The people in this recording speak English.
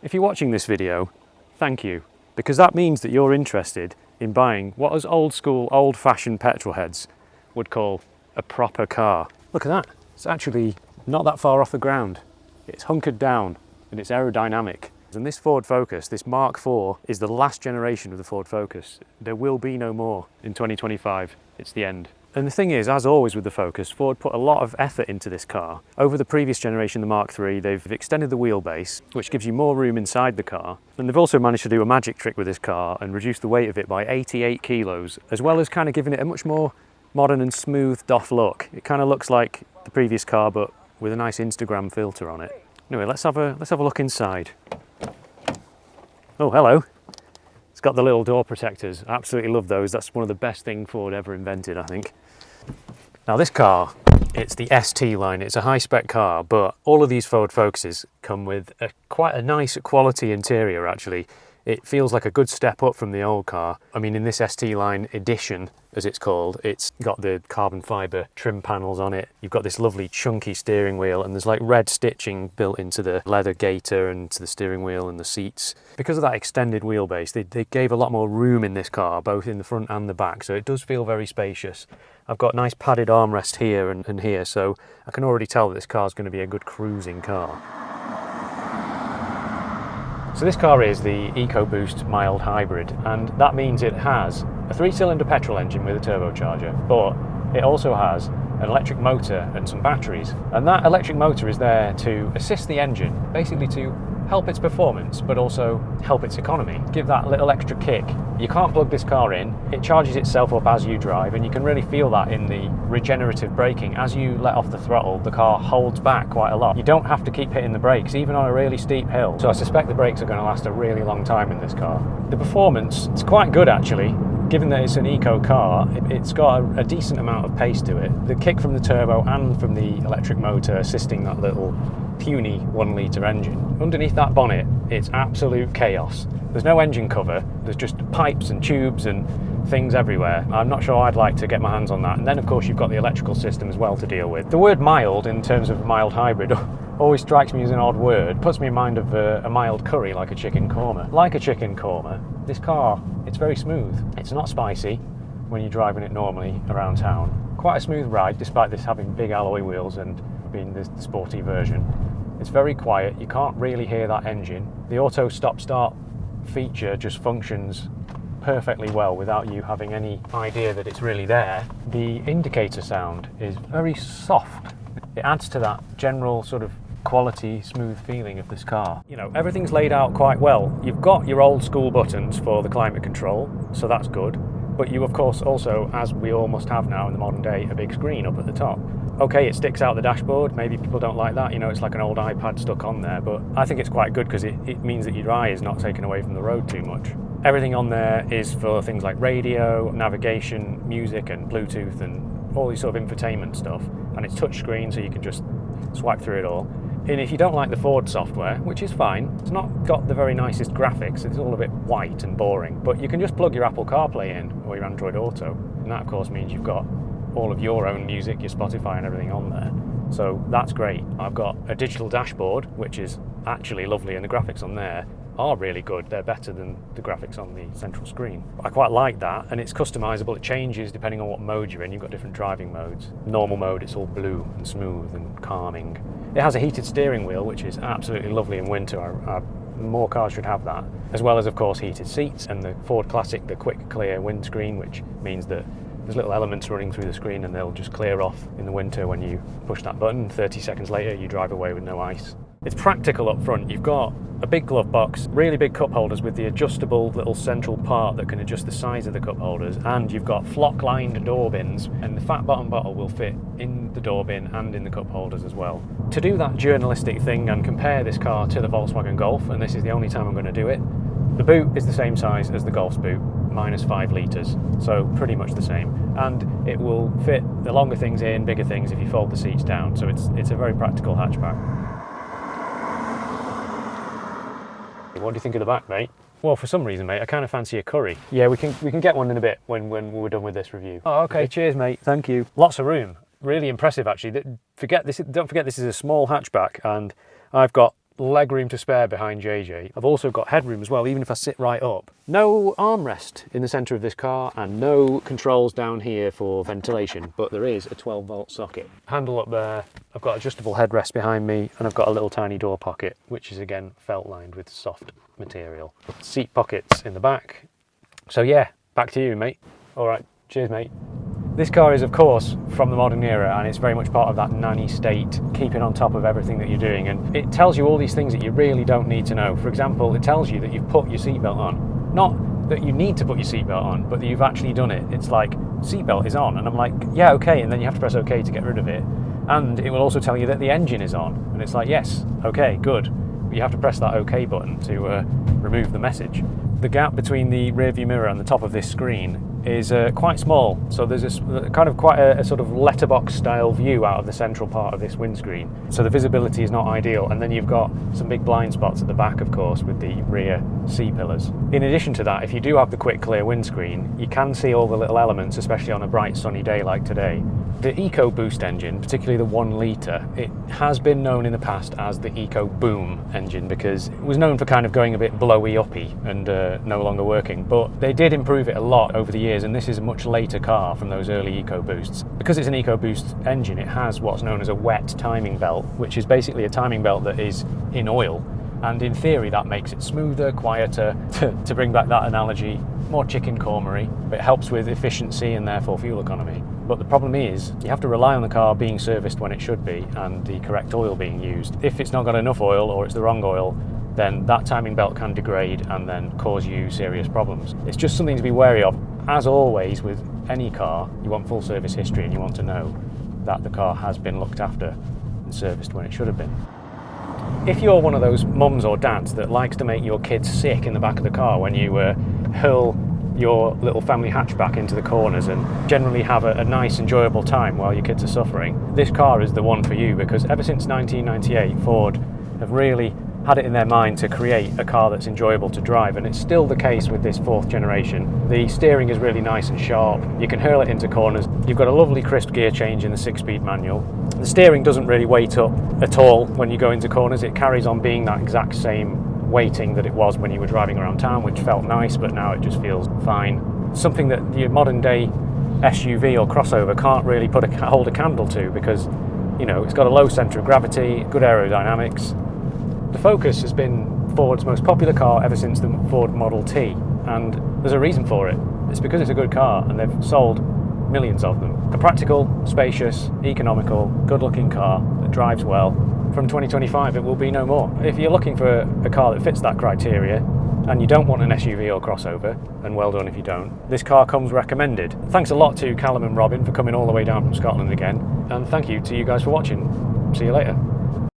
If you're watching this video, thank you, because that means that you're interested in buying what us old school, old-fashioned petrol heads would call a proper car. Look at that, it's actually not that far off the ground. It's hunkered down and it's aerodynamic. And this Ford Focus, this Mk4, is the last generation of the Ford Focus. There will be no more in 2025. It's the end. And the thing is, as always with the Focus, Ford put a lot of effort into this car. Over the previous generation, the Mark III, they've extended the wheelbase, which gives you more room inside the car. And they've also managed to do a magic trick with this car and reduce the weight of it by 88 kilos, as well as kind of giving it a much more modern and smoothed off look. It kind of looks like the previous car, but with a nice Instagram filter on it. Anyway, let's have a look inside. Oh, hello. It's got the little door protectors. I absolutely love those. That's one of the best things Ford ever invented, I think. Now this car, it's the ST line. It's a high-spec car, but all of these Ford Focuses come with quite a nice quality interior, actually. It feels like a good step up from the old car. I mean, in this ST line edition, as it's called, it's got the carbon fibre trim panels on it. You've got this lovely chunky steering wheel, and there's like red stitching built into the leather gaiter and to the steering wheel and the seats. Because of that extended wheelbase, they gave a lot more room in this car, both in the front and the back, so it does feel very spacious. I've got nice padded armrest here and here, so I can already tell that this car is going to be a good cruising car. So this car is the Ecoboost mild hybrid, and that means it has a 3-cylinder petrol engine with a turbocharger, but it also has an electric motor and some batteries. And that electric motor is there to assist the engine, basically to help its performance, but also help its economy. Give that little extra kick. You can't plug this car in, it charges itself up as you drive, and you can really feel that in the regenerative braking. As you let off the throttle, the car holds back quite a lot. You don't have to keep hitting the brakes, even on a really steep hill. So I suspect the brakes are going to last a really long time in this car. The performance, it's quite good actually. Given that it's an eco car, it's got a decent amount of pace to it. The kick from the turbo and from the electric motor assisting that little puny 1 litre engine. Underneath that bonnet, it's absolute chaos. There's no engine cover, there's just pipes and tubes and things everywhere. I'm not sure I'd like to get my hands on that. And then of course you've got the electrical system as well to deal with. The word mild in terms of a mild hybrid always strikes me as an odd word. Puts me in mind of a mild curry like a chicken korma. Like a chicken korma, this car, it's very smooth. It's not spicy when you're driving it normally around town. Quite a smooth ride despite this having big alloy wheels and being the sporty version. It's very quiet, you can't really hear that engine. The auto stop-start feature just functions perfectly well without you having any idea that it's really there. The indicator sound is very soft. It adds to that general sort of quality, smooth feeling of this car. You know, everything's laid out quite well. You've got your old school buttons for the climate control, so that's good. But you of course also, as we all must have now in the modern day, a big screen up at the top. Okay, it sticks out the dashboard, maybe people don't like that, you know, it's like an old iPad stuck on there, but I think it's quite good because it means that your eye is not taken away from the road too much. Everything on there is for things like radio, navigation, music and Bluetooth and all these sort of infotainment stuff, and it's touchscreen so you can just swipe through it all. And if you don't like the Ford software, which is fine, it's not got the very nicest graphics, it's all a bit white and boring, but you can just plug your Apple CarPlay in or your Android Auto, and that of course means you've got all of your own music, your Spotify and everything on there. So that's great. I've got a digital dashboard, which is actually lovely, and the graphics on there are really good. They're better than the graphics on the central screen. I quite like that, and it's customizable. It changes depending on what mode you're in. You've got different driving modes. Normal mode, it's all blue and smooth and calming. It has a heated steering wheel, which is absolutely lovely in winter. More cars should have that, as well as of course heated seats, and the Ford Classic, the quick clear windscreen, which means that there's little elements running through the screen and they'll just clear off in the winter when you push that button. 30 seconds later you drive away with no ice. It's practical up front. You've got a big glove box, really big cup holders with the adjustable little central part that can adjust the size of the cup holders, and you've got flock lined door bins, and the fat bottom bottle will fit in the door bin and in the cup holders as well. To do that journalistic thing and compare this car to the Volkswagen Golf, and this is the only time I'm going to do it, the boot is the same size as the Golf's boot, minus 5 litres, so pretty much the same, and it will fit the longer things in, bigger things if you fold the seats down, so it's a very practical hatchback. What do you think of the back, mate? Well, for some reason, mate, I kind of fancy a curry. Yeah, we can get one in a bit when we're done with this review. Oh, okay. Cheers, mate. Thank you. Lots of room. Really impressive, actually. Don't forget this is a small hatchback, and I've got legroom to spare behind JJ. I've also got headroom as well, even if I sit right up. No armrest in the centre of this car and no controls down here for ventilation, but there is a 12-volt socket. Handle up there, I've got adjustable headrest behind me, and I've got a little tiny door pocket, which is again felt lined with soft material. Seat pockets in the back. So yeah, back to you, mate. All right, cheers, mate. This car is, of course, from the modern era, and it's very much part of that nanny state, keeping on top of everything that you're doing. And it tells you all these things that you really don't need to know. For example, it tells you that you've put your seatbelt on. Not that you need to put your seatbelt on, but that you've actually done it. It's like, seatbelt is on. And I'm like, yeah, okay. And then you have to press OK to get rid of it. And it will also tell you that the engine is on. And it's like, yes, okay, good. But you have to press that OK button to remove the message. The gap between the rear view mirror and the top of this screen is quite small, so there's this kind of quite a sort of letterbox style view out of the central part of this windscreen, so the visibility is not ideal. And then you've got some big blind spots at the back, of course, with the rear C-pillars. In addition to that, if you do have the quick clear windscreen, you can see all the little elements, especially on a bright sunny day like today. The Ecoboost engine, particularly the 1 litre, it has been known in the past as the Ecoboom engine because it was known for kind of going a bit blowy uppy and no longer working, but they did improve it a lot over the years, and this is a much later car from those early EcoBoosts. Because it's an EcoBoost engine, it has what's known as a wet timing belt, which is basically a timing belt that is in oil, and in theory that makes it smoother, quieter, to bring back that analogy, more chicken cormery. It helps with efficiency and therefore fuel economy. But the problem is, you have to rely on the car being serviced when it should be and the correct oil being used. If it's not got enough oil or it's the wrong oil, then that timing belt can degrade and then cause you serious problems. It's just something to be wary of. As always with any car, you want full service history and you want to know that the car has been looked after and serviced when it should have been. If you're one of those mums or dads that likes to make your kids sick in the back of the car when you hurl your little family hatchback into the corners and generally have a nice enjoyable time while your kids are suffering, this car is the one for you, because ever since 1998 Ford have really had it in their mind to create a car that's enjoyable to drive, and it's still the case with this 4th generation. The steering is really nice and sharp, you can hurl it into corners, you've got a lovely crisp gear change in the 6-speed manual. The steering doesn't really weight up at all when you go into corners, it carries on being that exact same weighting that it was when you were driving around town, which felt nice, but now it just feels fine. Something that your modern day SUV or crossover can't really hold a candle to, because you know it's got a low centre of gravity, good aerodynamics. The Focus has been Ford's most popular car ever since the Ford Model T, and there's a reason for it. It's because it's a good car and they've sold millions of them. A practical, spacious, economical, good-looking car that drives well. From 2025 it will be no more. If you're looking for a car that fits that criteria and you don't want an SUV or crossover, and well done if you don't, this car comes recommended. Thanks a lot to Callum and Robin for coming all the way down from Scotland again, and thank you to you guys for watching. See you later.